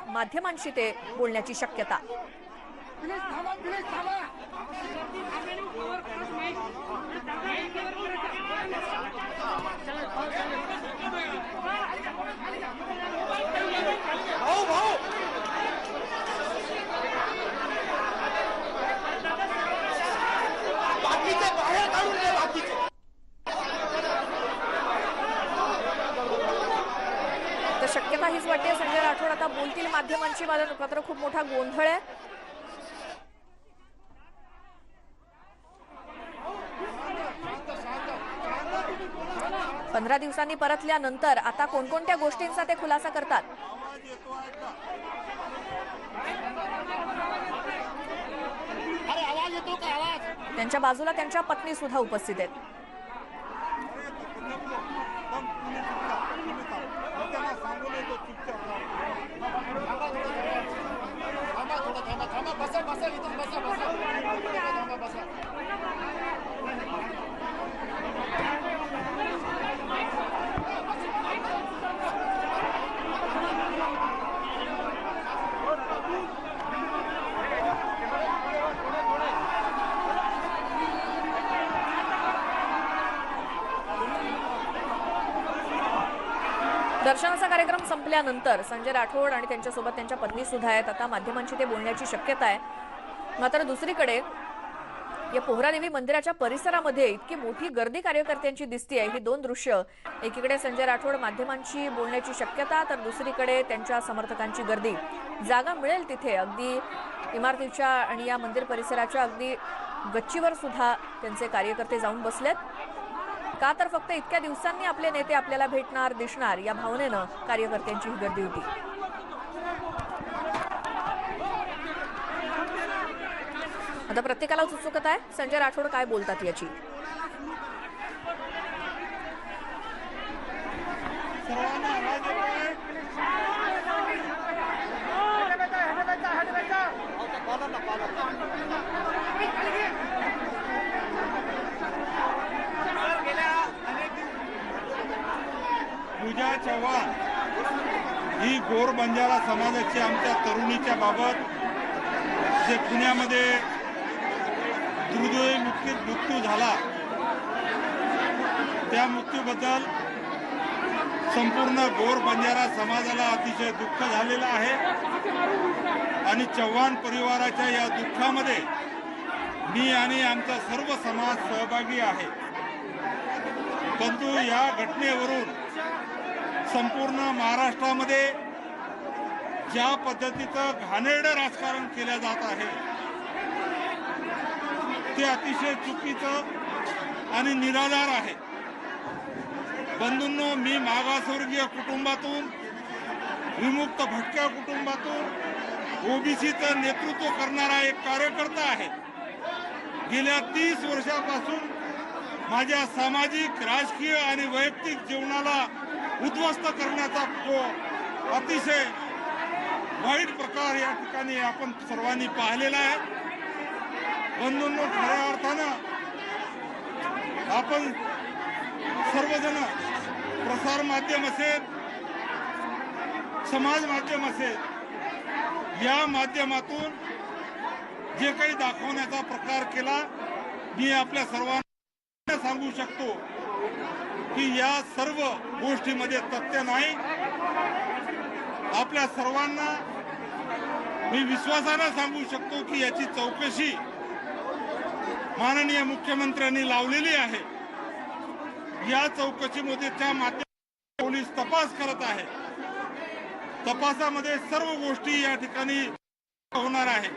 माध्यमांशी ते बोलण्याची शक्यता। तर शक्यता हीच वाटते संजय राठोड आता बोलतील माध्यमांशी, मात्र खूप मोठा गोंधळ आहे। 15 दिवसांनी परतल्यानंतर आता कोणकोणत्या गोष्टींचा ते खुलासा करतात। त्यांच्या बाजूला त्यांच्या पत्नी सुद्धा उपस्थित आहेत। दर्शनाचा कार्यक्रम संपल्यानंतर संजय राठोड आणि त्यांच्यासोबत त्यांच्या पत्नी सुद्धा आहेत। आता माध्यमांशी ते बोलण्याची शक्यता आहे। मात्र दुसरीकडे या पोहरादेवी मंदिराच्या परिसरामध्ये इतकी मोठी गर्दी कार्यकर्त्यांची दिसते आहे। ही दोन दृश्य, एकीकडे संजय राठोड माध्यमांशी बोलण्याची शक्यता, तर दुसरीकडे त्यांच्या समर्थकांची गर्दी। जागा मिळेल तिथे अगदी इमारतीच्या आणि या मंदिर परिसराच्या अगदी गच्चीवर सुद्धा त्यांचे कार्यकर्ते जाऊन बसलेत। का तर फक्त इतक्या दिवसांनी आपले नेते आपल्याला भेटणार दिसणार या भावनेनं कार्यकर्त्यांची ही गर्दी होती। आता प्रत्येकाला उत्सुकता आहे संजय राठोड काय बोलतात याची। पूजा चव्हाण ही गोर बंजारा समाजाची आमच्या तरुणीच्या बाबत जे पुण्यामध्ये दुर्दैवी मृत्यू झाला त्या मृत्यूबद्दल संपूर्ण गोर बंजारा समाजाला अतिशय दुःख झालेलं आहे आणि चव्हाण परिवाराच्या या दुःखामध्ये मी आणि आमचा सर्व समाज सहभागी आहे। परंतु या घटनेवरून संपूर्ण महाराष्ट्रामध्ये ज्या पद्धतीचं घाणेरडं राजकारण केलं जात आहे ते अतिशय चुकीचं आणि निराधार आहे। बंधूंनो, मी मागासवर्गीय कुटुंबातून, विमुक्त भटक्या कुटुंबातून ओबीसीचं नेतृत्व करणारा एक कार्यकर्ता आहे। गेल्या 30 वर्षापासून माझ्या सामाजिक, राजकीय आणि वैयक्तिक जीवनाला उद्ध्वस्त करण्याचा जो अतिशय वाईट प्रकार या ठिकाणी आपण सर्वांनी पाहिलेला आहे। बंधूंनो, खऱ्या अर्थानं आपण सर्वजण प्रसार माध्यम असेल, समाज माध्यम असेल, या माध्यमातून जे काही दाखवण्याचा प्रकार केला, मी आपल्या सर्वांना सांगू शकतो की या सर्व गोष्टीमध्ये तथ्य नाही। आपल्या सर्वांना मी विश्वासाने सांगू शकतो की याची चौकशी माननीय मुख्यमंत्र्यांनी लावलेली आहे। या चौकशीमध्ये त्या माध्यमातून पोलीस तपास करत आहे। तपासामध्ये सर्व गोष्टी या ठिकाणी होणार आहे।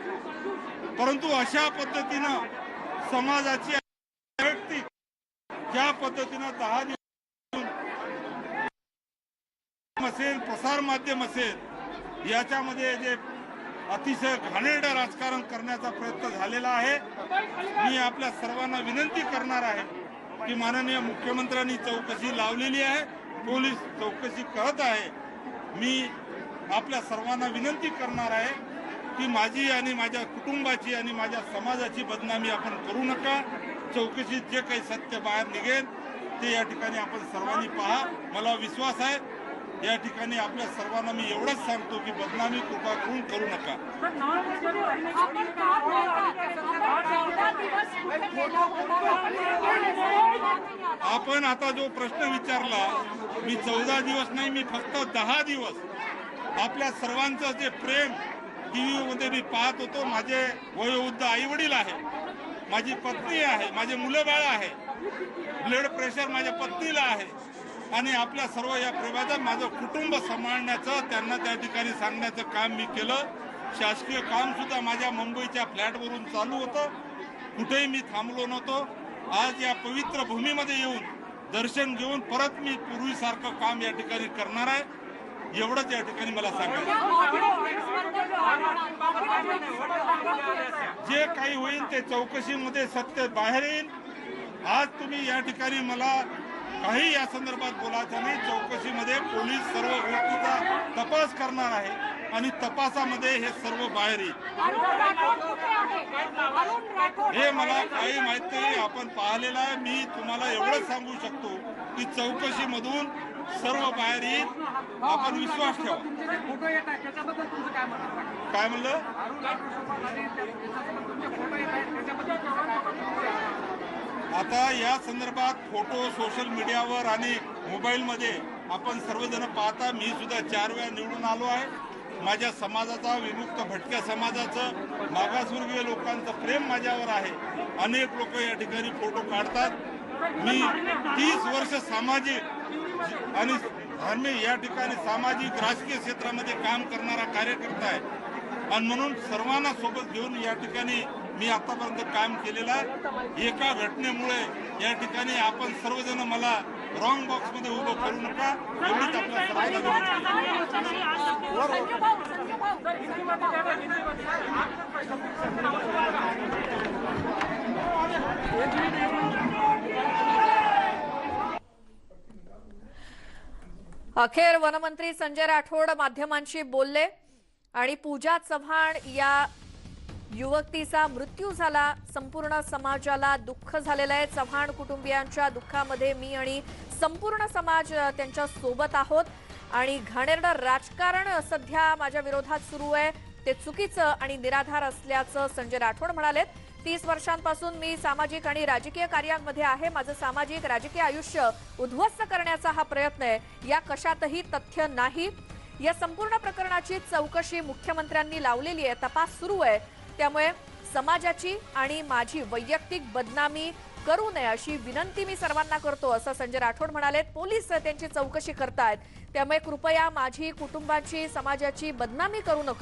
परंतु अशा पद्धतीनं समाजाची वैयक्तिक ज्या पद्धतीनं 10 दिवस असेल, प्रसार माध्यम असेल, याच्यामध्ये जे अतिशय घाणेरडं राजकारण करण्याचा प्रयत्न झालेला आहे, मी आपल्या सर्वांना विनंती करणार आहे की माननीय मुख्यमंत्र्यांनी चौकशी लावलेली आहे, पोलीस चौकशी करत आहे। मी आपल्या सर्वांना विनंती करणार आहे की माझी आणि माझ्या कुटुंबाची आणि माझ्या समाजाची बदनामी आपण करू नका। चौकशीत जे काही सत्य बाहेर निघेल ते या ठिकाणी आपण सर्वांनी पहा। मला विश्वास आहे या ठिकाणी आपल्या सर्वांना मी एवढंच सांगतो की बदनामी कृपा करू नका. आपण आता जो प्रश्न विचारला, मी 14 दिवस नाही, मी फक्त 10 दिवस आपल्या सर्वांचं जे प्रेम टीव्ही मध्ये मी पाहत होतो. माझे वयोवृद्ध आई वडील आहे, माझी पत्नी आहे, माझे मुलं बाळ आहे, ब्लड प्रेशर माझ्या पत्नीला आहे आणि आपल्या सर्व या प्रेमाचं माझं कुटुंब सांभाळण्याचं त्यांना त्या ठिकाणी सांगण्याचं काम मी केलं. शासकीय काम सुद्धा माझ्या मुंबईच्या फ्लॅटवरून चालू होतं, कुठेही मी थांबलो नव्हतो. आज या पवित्र भूमीमध्ये येऊन दर्शन घेऊन परत मी पूर्वीसारखं काम या ठिकाणी करणार आहे. एवढंच या ठिकाणी मला सांगायचं. जे काही होईल ते चौकशीमध्ये सत्य बाहेर येईल. आज तुम्ही या ठिकाणी मला काही या संदर्भात बोलायचं नाही. चौकशीमध्ये पोलीस सर्व गोष्टीचा तपास करणार आहे आणि तपासामध्ये हे सर्व बाहेर येईल. हे मला काही माहित नाही, आपण पाहिलेलं आहे. मी तुम्हाला एवढंच सांगू शकतो की चौकशीमधून सर्व बाहेर येईल. आपण विश्वास ठेवा. काय म्हणलं? आता या संदर्भात फोटो सोशल मीडियावर आणि मोबाईलमध्ये आपण सर्वजण पाहता. मी सुद्धा 4 वेळा निवडून आलो आहे. माझ्या समाजाचा, विमुक्त भटक्या समाजाचं, मागासवर्गीय लोकांचं प्रेम माझ्यावर आहे. अनेक लोक या ठिकाणी फोटो काढतात. मी 30 वर्ष सामाजिक आणि धार्मिक या ठिकाणी सामाजिक राजकीय क्षेत्रामध्ये काम करणारा कार्यकर्ता आहे आणि म्हणून सर्वांना सोबत घेऊन या ठिकाणी मी आतापर्यंत काम केलेलं आहे. एका घटनेमुळे या ठिकाणी आपण सर्वजण मला रॉंग बॉक्स मध्ये उभं करू नका. एवढीच आपल्या अखेर वनमंत्री संजय राठोड माध्यमांशी बोलले आणि पूजा चव्हाण या युवतीचा मृत्यू झाला. संपूर्ण समाजाला दुःख झालेलं आहे. चव्हाण कुटुंबियांच्या दुःखामध्ये मी आणि संपूर्ण समाज त्यांच्या सोबत आहोत आणि घाणेरडं राजकारण सध्या माझ्या विरोधात सुरू आहे, ते चुकीचं आणि निराधार असल्याचं संजय राठोड म्हणाले. 30 वर्षांपासून मी सामाजिक आणि राजकीय कार्यांमध्ये आहे. माझं सामाजिक राजकीय आयुष्य उद्ध्वस्त करण्याचा हा प्रयत्न आहे, या कशातही तथ्य नाही. या संपूर्ण प्रकरणाची चौकशी मुख्यमंत्र्यांनी लावलेली आहे, तपास सुरू आहे. त्यामुळे समाजाची आणि माझी वैयक्तिक बदनामी करू नये अशी विनंती मी सर्वांना करतो, असं संजय राठोड म्हणाले. पोलीस त्यांची चौकशी करतायत, त्यामुळे कृपया माझी, कुटुंबाची, समाजाची बदनामी करू नका.